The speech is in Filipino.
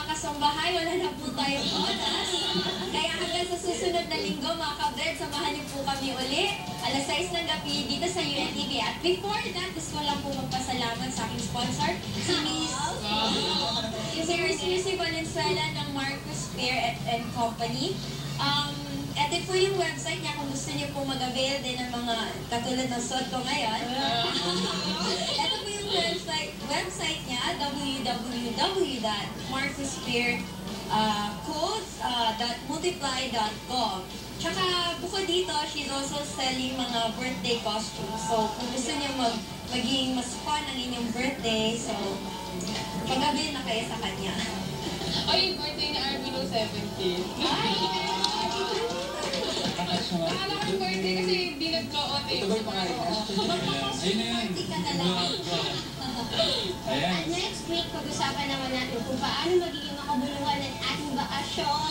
kasambahay, wala na po tayong oras. Kaya hanggang sa susunod na linggo, mga kabred, samahan niyo po kami uli. Alas 6 ng gabi dito sa UNTV. At before that, gusto ko lang po magpasalamat sa aking sponsor, si Miss Valenzuela ng Marcos Fair and Company. Ito po yung website niya kung gusto niyo po mag-avail din ng mga katulad ng suot ko ngayon. Ito po yung website niya, www.marcosfaircodes.multiply.com. Tsaka bukod dito, she's also selling mga birthday costumes. So kung gusto niyo maging mas fun ang inyong birthday, so pag-avail na kayo sa kanya. Ay, birthday ni Arvino 17. Akala ko yung birthday kasi hindi nag-blowout eh. Ito ba yung pangalan niya? Ayun na yan. Ayan. Next week, pag-usapan naman natin kung paano magiging makabuluhan ng ating bakasyon.